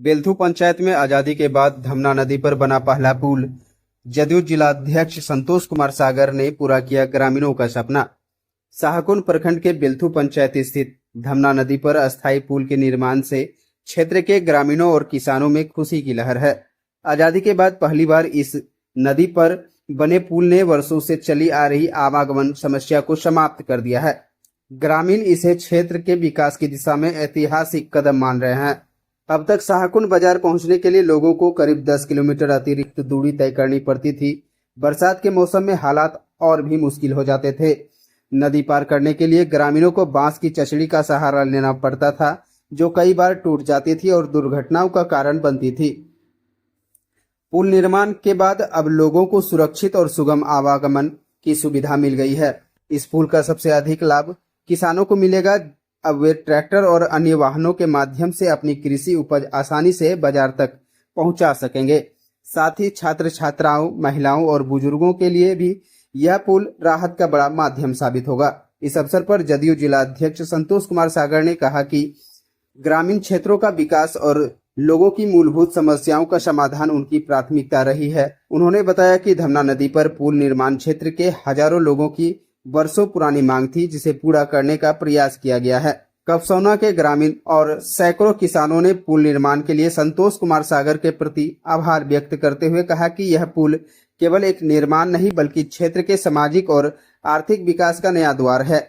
बेलथू पंचायत में आजादी के बाद धमना नदी पर बना पहला पुल। जदयू जिलाध्यक्ष संतोष कुमार सागर ने पूरा किया ग्रामीणों का सपना। शाहकुंड प्रखंड के बेलथू पंचायत स्थित धमना नदी पर अस्थायी पुल के निर्माण से क्षेत्र के ग्रामीणों और किसानों में खुशी की लहर है। आजादी के बाद पहली बार इस नदी पर बने पुल ने वर्षों से चली आ रही आवागमन समस्या को समाप्त कर दिया है। ग्रामीण इसे क्षेत्र के विकास की दिशा में ऐतिहासिक कदम मान रहे हैं। अब तक शाहकुंड बाजार पहुंचने के लिए लोगों को करीब 10 किलोमीटर अतिरिक्त दूरी तय करनी पड़ती थी। बरसात के मौसम में हालात और भी मुश्किल हो जाते थे। नदी पार करने के लिए ग्रामीणों को बांस की चचड़ी का सहारा लेना पड़ता था, जो कई बार टूट जाती थी और दुर्घटनाओं का कारण बनती थी। पुल निर्माण के बाद अब लोगों को सुरक्षित और सुगम आवागमन की सुविधा मिल गई है। इस पुल का सबसे अधिक लाभ किसानों को मिलेगा। अब वे ट्रैक्टर और अन्य वाहनों के माध्यम से अपनी कृषि उपज आसानी से बाजार तक पहुंचा सकेंगे। साथ ही छात्र छात्राओं, महिलाओं और बुजुर्गों के लिए भी यह पुल राहत का बड़ा माध्यम साबित होगा। इस अवसर पर जदयू जिलाध्यक्ष संतोष कुमार सागर ने कहा कि ग्रामीण क्षेत्रों का विकास और लोगों की मूलभूत समस्याओं का समाधान उनकी प्राथमिकता रही है। उन्होंने बताया कि धमना नदी पर पुल निर्माण क्षेत्र के हजारों लोगों की वर्षों पुरानी मांग थी, जिसे पूरा करने का प्रयास किया गया है। कपसौना के ग्रामीण और सैकड़ों किसानों ने पुल निर्माण के लिए संतोष कुमार सागर के प्रति आभार व्यक्त करते हुए कहा कि यह पुल केवल एक निर्माण नहीं, बल्कि क्षेत्र के सामाजिक और आर्थिक विकास का नया द्वार है।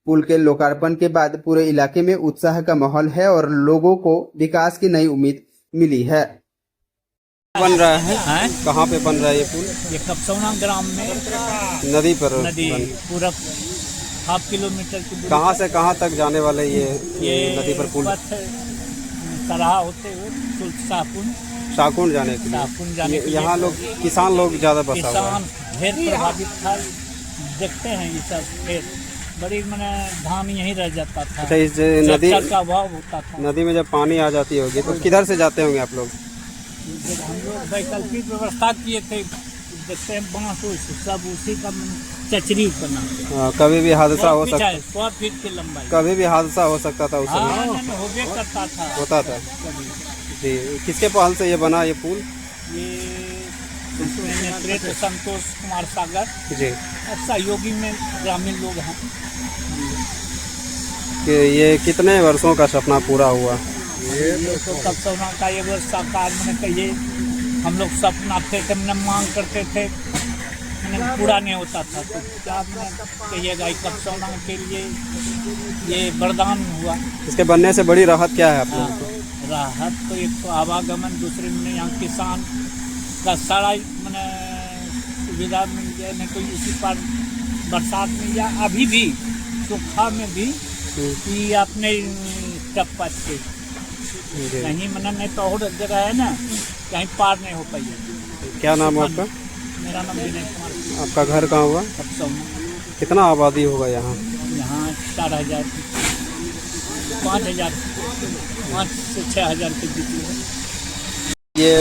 पुल के लोकार्पण के बाद पूरे इलाके में उत्साह का माहौल है और लोगों को विकास की नई उम्मीद मिली है। बन रहा है? कहाँ पे बन रहा है ये पुल? ये कपसौना ग्राम में नदी पर नदी पूरा हाफ किलोमीटर की दूरी कहाँ से कहाँ तक जाने वाले ये नदी पर पुल? तरह होते हुए शाहकुंड जाने के लिए यहाँ लोग किसान लोग ज्यादा बसा हुआ किसान ढेर प्रभावित था। देखते हैं ये सब ढेर बड़ी मैंने धान यहीं रह जाता था। अच्छा, इस नदी का अभाव होता था। नदी में जब पानी आ जाती होगी तो किधर से जाते होंगे आप लोग? हम लोग वैकल्पिक व्यवस्था किए थे, देखते हैं बांस सब उसी का चचरी बना। कभी भी हादसा हो सकता, 100 फीट की लंबाई, कभी भी हादसा हो सकता था उस समय। होबे करता था, होता था जी। किसके पहल से ये बना ये पुल? ये नेतृत्व संतोष कुमार सागर जी, और सहयोगी में ग्रामीण लोग हैं। कि ये कितने वर्षों का सपना पूरा हुआ? ये तो कपसौना का ये वर्ष साकार मैंने कहिए, हम लोग सपना थे, मैंने मांग करते थे, मैंने पूरा नहीं होता था। तो क्या मैंने कहिएगा, कपसौना के लिए ये वरदान हुआ। इसके बनने से बड़ी राहत क्या है आप लोगों को? राहत तो एक तो आवागमन, दूसरे में यहाँ किसान का सारा मैंने सुविधा मिल गया। नहीं तो इसी पर बरसात में या अभी भी सूखा में भी कि आपने टप्पा के कहीं मैंने नहीं तो और जगह है ना, कहीं पार नहीं हो पाई। क्या नाम है आपका? मेरा नाम विनय कुमार। आपका घर कहाँ हुआ? कपसौना। कितना आबादी होगा यहाँ? यहाँ 4000 5000 5 से 6000 के बीच में। ये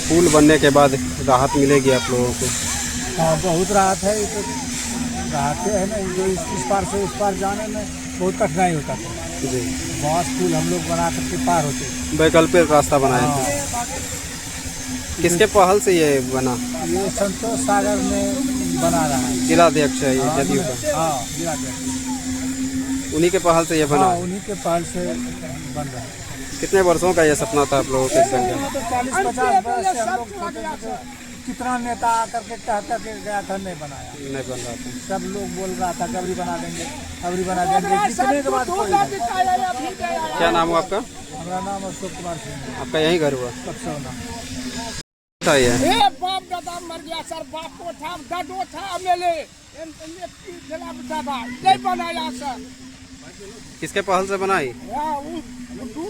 पुल बनने के बाद राहत मिलेगी आप लोगों को? हाँ, बहुत राहत है। तो राहत है ना, जो इस पार से उस पार जाने में बहुत कठिनाई होता था जी। बांस पुल हम लोग बना करके पार होते। वैकल्पिक रास्ता बनाया थे। किसके पहल से ये बना? ये संतोष सागर में बना रहा है। जिलाध्यक्ष है ये जदयू का? हाँ, जिलाध्यक्ष। उन्हीं के पहल से ये बना? हाँ, उन्हीं के पहल से बन रहा है। कितने वर्षों का ये सपना था आप लोगों के संग? तो 40-50 वर्ष से हम लोग छोटे कितना नेता आकर के कहता के गया था, नहीं बनाया, नहीं बन रहा था। सब लोग बोल रहा था कबरी बना देंगे, कबरी बना देंगे, जितने के बाद कोई नहीं। क्या नाम हुआ आपका? हमारा नाम अशोक कुमार सिंह। आपका यही घर हुआ? कपसौना था ये? बाप दादा मर गया सर, बाप को था, दादो था, मेले नहीं बनाया सर। किसके पहल से बनाई? गुड्डू।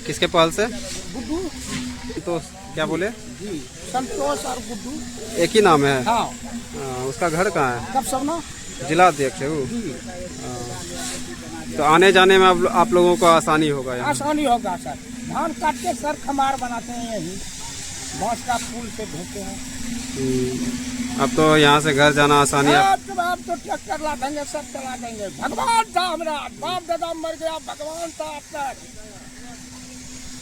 किसके पहल से? गुड्डू तो क्या बोले? संतोष और गुड्डू एक ही नाम है? हाँ। उसका घर कहाँ है? कपसौना जिलाध्यक्ष है वो? तो आने जाने में आप लोगों को आसानी होगा यहाँ? आसानी होगा सर। धान काट के सर खमार बनाते हैं, यही बांस का पुल से ढोते हैं। अब तो यहाँ से घर जाना आसानी है। अब तो ट्रैक्टर ला देंगे, सब चला देंगे। भगवान था हमारा, बाप दादा मर गया, भगवान था अपना।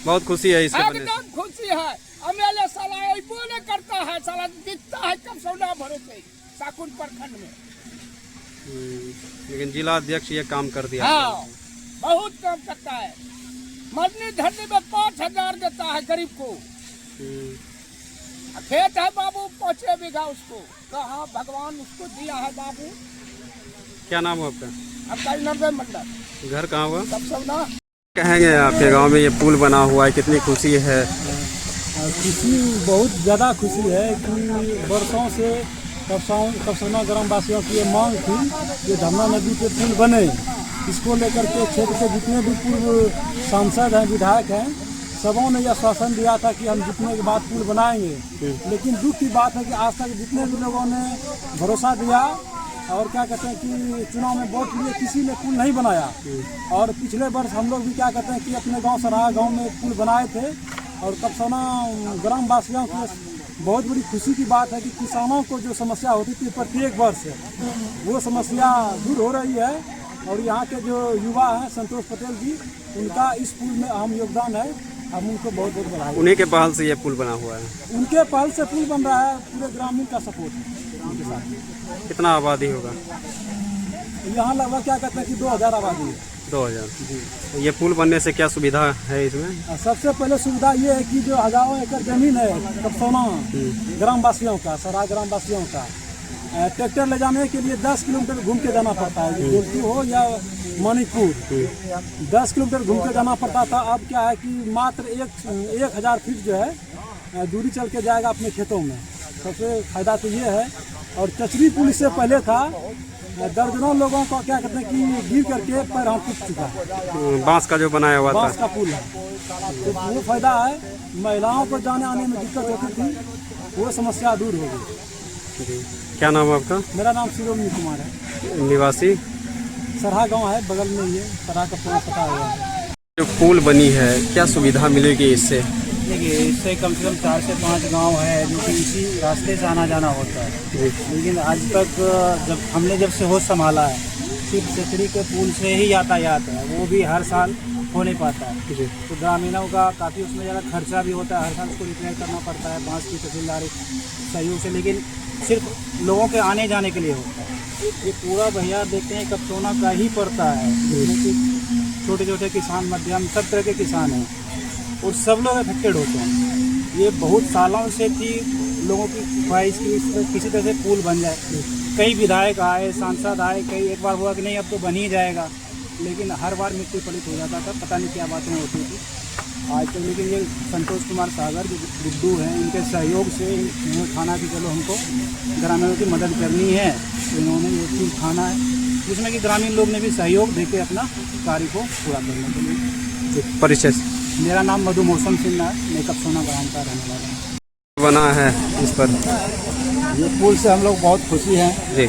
बहुत खुशी है इसके बनने से। एकदम खुशी है। एमएलए साला ऐबो नहीं करता है, साला दिखता है कब सौदा भरोसे साकुन प्रखंड में। लेकिन जिला अध्यक्ष ये काम कर दिया। हाँ, बहुत काम करता है। मरनी धरनी में 5,000 देता है गरीब को। खेत है बाबू 5 बीघा उसको, कहाँ भगवान उसको दिया है बाबू। क्या नाम है आपका? आपका 90 मंडल घर कहाँ हुआ? सब सब ना कहेंगे आपके गांव में ये पुल बना हुआ है, कितनी खुशी है? खुशी बहुत ज़्यादा खुशी है कि वर्षों से कपसौना ग्रामवासियों की ये मांग थी कि धमना नदी पे पुल बने। इसको लेकर के क्षेत्र के जितने भी पूर्व सांसद हैं, विधायक हैं, सबों ने यह आश्वासन दिया था कि हम जीतने के बाद पुल बनाएंगे। लेकिन दुख की बात है कि आज तक जितने भी लोगों ने भरोसा दिया और क्या कहते हैं कि चुनाव में वोट लिए, किसी ने पुल नहीं बनाया। और पिछले वर्ष हम लोग भी क्या कहते हैं कि अपने गांव सराहा गांव में पुल बनाए थे। और कपसौना ग्रामवासियों की बहुत बड़ी खुशी की बात है कि किसानों को जो समस्या होती थी प्रत्येक वर्ष, वो समस्या दूर हो रही है। और यहाँ के जो युवा हैं संतोष पटेल जी, उनका इस पुल में अहम योगदान है। हम उनको बहुत बहुत बधाई। उन्हीं के पहल से ये पुल बना हुआ है। उनके पहल से पुल बन रहा है, पूरे ग्रामीण का सपोर्ट है उनके साथ। कितना आबादी होगा यहाँ? लगभग क्या कहते हैं कि 2000 आबादी है। 2000। ये पुल बनने से क्या सुविधा है इसमें? सबसे पहले सुविधा ये है कि जो हजारों एकड़ जमीन है कपसौना ग्रामवासियों का, सरा ग्रामवासियों का, ट्रैक्टर ले जाने के लिए 10 किलोमीटर घूम के जाना पड़ता है। जोधपुर हो या मणिपुर, 10 किलोमीटर घूम के जाना पड़ता था। अब क्या है कि मात्र 1000 फीट जो है दूरी चल के जाएगा अपने खेतों में। सबसे फायदा तो ये है। और चचरी पुल इससे पहले था, दर्जनों लोगों को क्या कहते हैं कि गिर करके पैर हाथ टूट चुका है। बांस का जो बनाया हुआ बांस था, का पुल है, तो वो फायदा है। महिलाओं को जाने आने में दिक्कत होती थी, वो समस्या दूर हो गई। क्या नाम है आपका? मेरा नाम शिरोमणि कुमार है। निवासी सरहा गांव है, बगल में ही है। सरहा का पूरा पता हुआ है। जो पुल बनी है, क्या सुविधा मिलेगी इससे? देखिए, इससे कम से कम 4 से 5 गांव है जो कि इसी रास्ते से आना जाना होता है। लेकिन आज तक जब से होश संभाला है, सिर्फ चचरी के पुल से ही यातायात है, वो भी हर साल हो नहीं पाता है। तो ग्रामीणों का काफ़ी उसमें ज़्यादा खर्चा भी होता है, हर साल उसको रिपेयर करना पड़ता है बांस की तहसीलदारी सहयोग से। लेकिन सिर्फ लोगों के आने जाने के लिए होता है। ये पूरा भैया देखते हैं कपसौना का ही पड़ता है, जिसमें कि छोटे छोटे किसान, मध्यम, सब तरह के किसान हैं और सब लोग अफेक्टेड होते हैं। ये बहुत सालों से थी लोगों की ख्वाहिश की किसी तरह से पुल बन जाए। कई विधायक आए, सांसद आए, कई एक बार हुआ कि नहीं अब तो बन ही जाएगा, लेकिन हर बार मिट्टी पलित हो जाता था, पता नहीं क्या बातें होती थी आज तक। लेकिन ये संतोष कुमार सागर जो गुड्डू हैं, इनके सहयोग से इन्होंने ठाना कि चलो हमको ग्रामीणों की मदद करनी है, तो इन्होंने ये चीज़ ठाना है, जिसमें कि ग्रामीण लोग ने भी सहयोग देके अपना कार्य को पूरा करने के लिए। परिचय? मेरा नाम मधु मौसम सिंह है, मैं कपसौना गाँव का रहने वाला हूँ। बना है इस पर ये पुल से हम लोग बहुत खुशी हैं जी।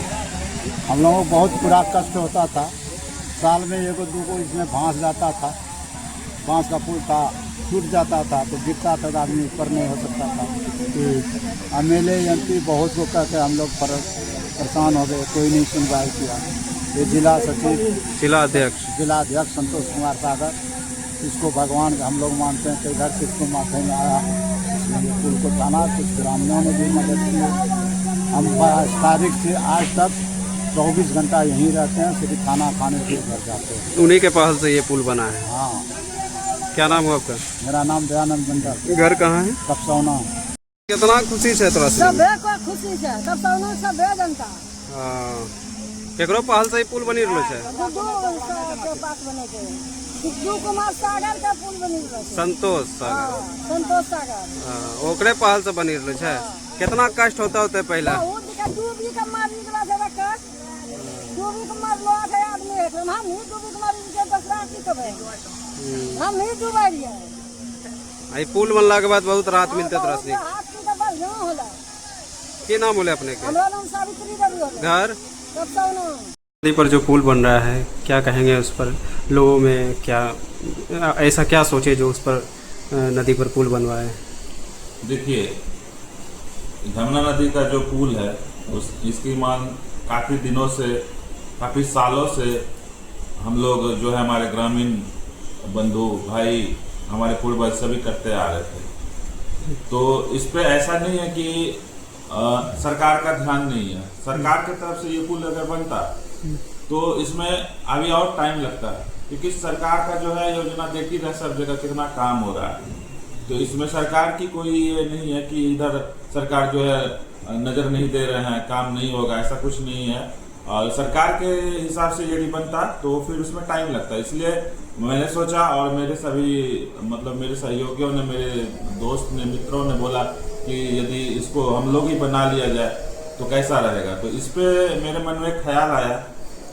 हम लोगों को बहुत बुरा कष्ट होता था। साल में 1-2 इसमें भांस जाता था, बांस का पुल था, टूट जाता था तो गिरता था, आदमी ऊपर नहीं हो सकता था। एमएलए एमपी बहुत को कहते हम लोग परेशान हो गए, कोई नहीं सुनवाई किया। ये जिला सचिव, जिलाध्यक्ष संतोष कुमार सागर, इसको भगवान का हम लोग मानते हैं। कई घर से इसको माथे में आया, इसलिए पुल को जाना, कुछ ग्रामीणों ने भी मदद की। हम 22 तारीख से आज तक 24 घंटा यहीं रहते हैं, सिर्फ खाना खाने के लिए घर जाते हैं। उन्हीं के पहल से ये पुल बना है। हाँ। क्या नाम है आपका? मेरा नाम दयानंद मंडल। घर कहाँ है? कपसौना। कितना खुशी से तोरा से? खुशी से कपसौना सब जनता। केकरो पहल से ही पुल बनी रहलो छे? गुड्डू कुमार सागर का पुल बनी रहलो छे। संतोष सागर। संतोष सागर ओकरे पहल से बनी रहलो छे। कितना कष्ट होता होते पहला? डूबी का मारी के बाद कष्ट, डूबी के मारलो है आदमी है, हम ही डूबी के मारी के दूसरा की कबे हम ही डूबाइए। आई पुल बनला के बाद बहुत राहत मिलते तोरा से। हाथ की तो बस ना होला। की नाम बोले अपने के? हमरा नाम सावित्री देवी होला। घर कपसौना। नदी पर जो पुल बन रहा है, क्या कहेंगे उस पर? लोगों में क्या ऐसा क्या सोचे जो उस पर नदी पर पुल बनवाए? देखिए, धमना नदी का जो पुल है इसकी मांग काफ़ी दिनों से, काफ़ी सालों से हम लोग जो है हमारे ग्रामीण बंधु भाई हमारे पूर्वज सभी करते आ रहे थे। तो इस पे ऐसा नहीं है कि सरकार का ध्यान नहीं है। सरकार की तरफ से ये पुल अगर बनता तो इसमें अभी और टाइम लगता है, क्योंकि सरकार का जो है योजना देखी रहे सब जगह कितना काम हो रहा है। तो इसमें सरकार की कोई ये नहीं है कि इधर सरकार जो है नजर नहीं दे रहे हैं, काम नहीं होगा, ऐसा कुछ नहीं है। और सरकार के हिसाब से यदि बनता तो फिर उसमें टाइम लगता है। इसलिए मैंने सोचा और मेरे सभी मतलब मेरे सहयोगियों ने, मेरे दोस्त ने, मित्रों ने बोला कि यदि इसको हम लोग ही बना लिया जाए तो कैसा रहेगा। तो इस पे मेरे मन में एक ख्याल आया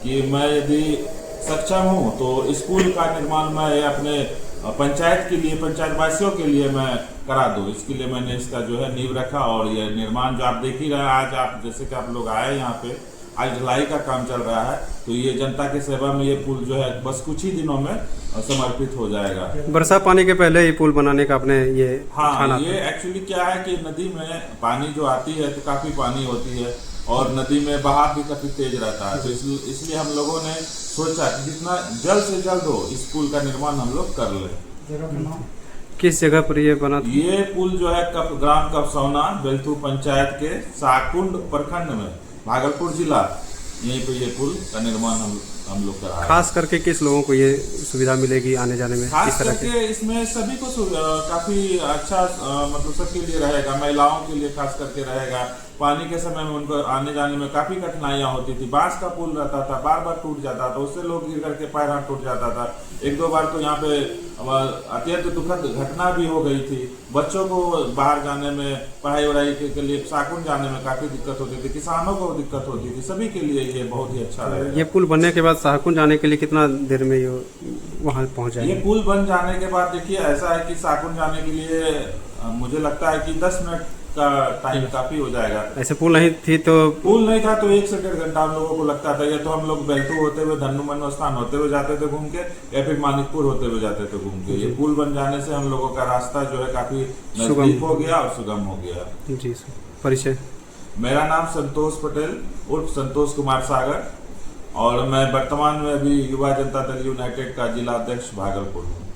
कि मैं यदि सक्षम हूँ तो इस पुल का निर्माण मैं अपने पंचायत के लिए, पंचायत वासियों के लिए मैं करा दूँ। इसके लिए मैंने इसका जो है नींव रखा और ये निर्माण जो आप देख ही रहे हैं, आज आप जैसे कि आप लोग आए यहाँ पे, आज ढलाई का काम चल रहा है। तो ये जनता की सेवा में ये पुल जो है बस कुछ ही दिनों में समर्पित हो जाएगा। बरसात पानी के पहले ये पुल बनाने का आपने ये ठाना हाँ, ये एक्चुअली क्या है कि नदी में पानी जो आती है तो काफी पानी होती है और नदी में बहाव भी काफी तेज रहता है। तो इसलिए हम लोगों ने सोचा कि जितना जल्द से जल्द हो इस पुल का निर्माण हम लोग कर लें। किस जगह पर ये बना था? ये पुल जो है ग्राम कपसौना बेलथू पंचायत के साकुंड प्रखंड में, भागलपुर जिला, यहीं पे ये पुल का निर्माण हम लोग करा। खास करके किस लोगों को ये सुविधा मिलेगी आने जाने में? खास करके इसमें सभी को काफी अच्छा मतलब सबके लिए रहेगा। महिलाओं के लिए खास करके रहेगा। पानी के समय में उनको आने जाने में काफी कठिनाइयां होती थी। बांस का पुल रहता था, बार बार टूट जाता था, उससे लोग गिर करके पैर हाथ टूट जाता था। एक दो बार तो यहाँ पे अत्यंत दुखद घटना भी हो गई थी। बच्चों को बाहर जाने में, पढ़ाई वढ़ाई के लिए साकुंड जाने में काफी दिक्कत होती थी, किसानों को दिक्कत होती थी। सभी के लिए ये बहुत ही अच्छा रहेगा। ये पुल बनने के बाद साकुंड जाने के लिए कितना देर में ये वहाँ पहुँच जाएगा? ये पुल बन जाने के बाद देखिए ऐसा है कि साकुंड जाने के लिए मुझे लगता है कि 10 मिनट का टाइम काफी हो जाएगा। ऐसे पुल नहीं थी तो? पुल नहीं था तो 1 से 1.5 घंटा हम लोगों को लगता था। या तो हम लोग बेलतू होते हुए धन्नुमन्नु स्थान होते हुए जाते थे घूम के, या फिर मानिकपुर होते हुए जाते थे घूम के। ये पुल बन जाने से हम लोगों का रास्ता जो है काफी नजदीक हो गया और सुगम हो गया। जी सर, परिचय? मेरा नाम संतोष पटेल उर्फ संतोष कुमार सागर और मैं वर्तमान में अभी युवा जनता दल यूनाइटेड का जिला अध्यक्ष भागलपुर हूँ।